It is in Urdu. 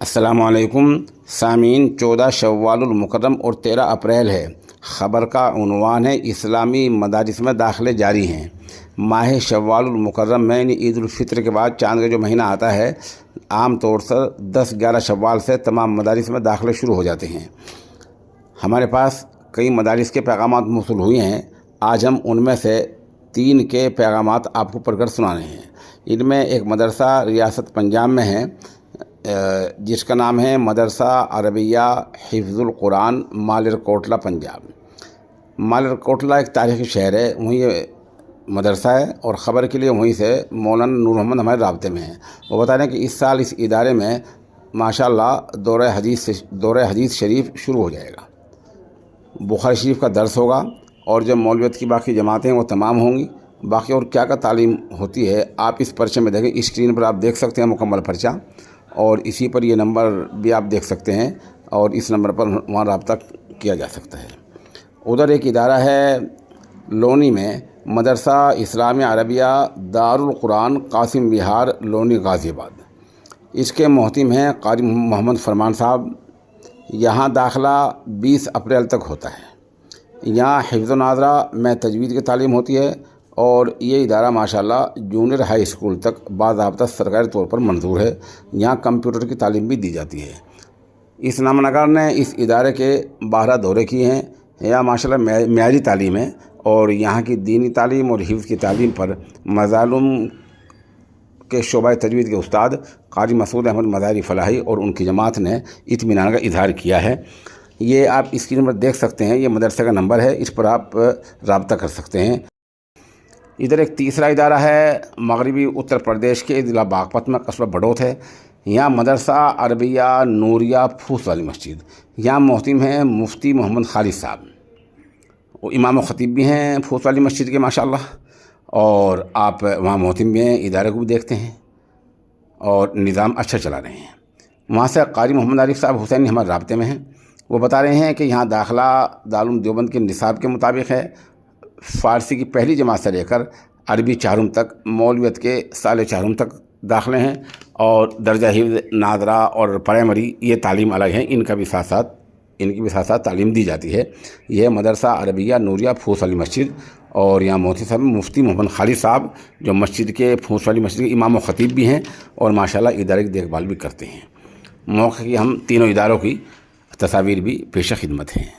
السلام علیکم سامعین، 14 شوال المکرم اور 13 اپریل ہے۔ خبر کا عنوان ہے اسلامی مدارس میں داخلے جاری ہیں۔ ماہ شوال المکرم میں عید الفطر کے بعد چاند کا جو مہینہ آتا ہے، عام طور سے 10-11 شوال سے تمام مدارس میں داخلے شروع ہو جاتے ہیں۔ ہمارے پاس کئی مدارس کے پیغامات موصول ہوئے ہیں۔ آج ہم ان میں سے 3 کے پیغامات آپ کو پڑھ کر سنانے ہیں۔ ان میں ایک مدرسہ ریاست پنجاب میں ہے جس کا نام ہے مدرسہ عربیہ حفظ القرآن، مالر کوٹلہ، پنجاب۔ مالر کوٹلہ ایک تاریخی شہر ہے، وہیں یہ مدرسہ ہے، اور خبر کے لیے وہیں سے مولانا نور محمد ہمارے رابطے میں ہیں۔ وہ بتا رہے ہیں کہ اس سال اس ادارے میں ماشاءاللہ دورہ حدیث شریف شروع ہو جائے گا۔ بخاری شریف کا درس ہوگا، اور جو مولویت کی باقی جماعتیں ہیں وہ تمام ہوں گی۔ باقی اور کیا تعلیم ہوتی ہے آپ اس پرچے میں دیکھیں، اسکرین پر آپ دیکھ سکتے ہیں مکمل پرچہ، اور اسی پر یہ نمبر بھی آپ دیکھ سکتے ہیں، اور اس نمبر پر وہاں رابطہ کیا جا سکتا ہے۔ ادھر ایک ادارہ ہے لونی میں، مدرسہ اسلامیہ عربیہ دارالقرآن قاسم وہار، لونی، غازی آباد۔ اس کے محتم ہیں قاری محمد فرمان صاحب۔ یہاں داخلہ 20 اپریل تک ہوتا ہے۔ یہاں حفظ و ناظرہ میں تجوید کی تعلیم ہوتی ہے، اور یہ ادارہ ماشاءاللہ جونیئر ہائی اسکول تک باضابطہ سرکاری طور پر منظور ہے۔ یہاں کمپیوٹر کی تعلیم بھی دی جاتی ہے۔ اس نامہ نگار نے اس ادارے کے 12 دورے کیے ہیں۔ یہاں ماشاءاللہ معیاری تعلیم ہے، اور یہاں کی دینی تعلیم اور حفظ کی تعلیم پر مظالم کے شعبہ تجوید کے استاد قاری مسعود احمد مظاہری فلاحی اور ان کی جماعت نے اطمینان کا اظہار کیا ہے۔ یہ آپ اسکرین پر دیکھ سکتے ہیں، یہ مدرسے کا نمبر ہے، اس پر آپ رابطہ کر سکتے ہیں۔ ادھر ایک تیسرا ادارہ ہے مغربی اتر پردیش کے ضلع باغپت میں، قصبہ بڑوت ہے۔ یہاں مدرسہ عربیہ نوریہ پھوس والی مسجد۔ یہاں محتم ہیں مفتی محمد خالد صاحب، وہ امام و خطیب بھی ہیں پھوس والی مسجد کے ماشاءاللہ، اور آپ وہاں محتم بھی ہیں، ادارے کو بھی دیکھتے ہیں، اور نظام اچھا چلا رہے ہیں۔ وہاں سے قاری محمد عارف صاحب حسینی ہمارے رابطے میں ہیں۔ وہ بتا رہے ہیں کہ یہاں داخلہ دارالعلوم دیوبند کے نصاب کے مطابق ہے۔ فارسی کی پہلی جماعت سے لے کر عربی چہارم تک، مولویت کے سال چہارم تک داخلے ہیں، اور درجہ حفظ ناظرہ اور پرائمری یہ تعلیم الگ ہیں، ان کی بھی ساتھ ساتھ تعلیم دی جاتی ہے۔ یہ مدرسہ عربیہ نوریہ پھوس والی مسجد، اور یہاں محتم صاحب مفتی محمد خالد صاحب جو مسجد کے پھوس والی مسجد کے امام و خطیب بھی ہیں، اور ماشاءاللہ ادارے کی دیکھ بھال بھی کرتے ہیں۔ موقع کی ہم تینوں اداروں کی تصاویر بھی پیش خدمت ہیں۔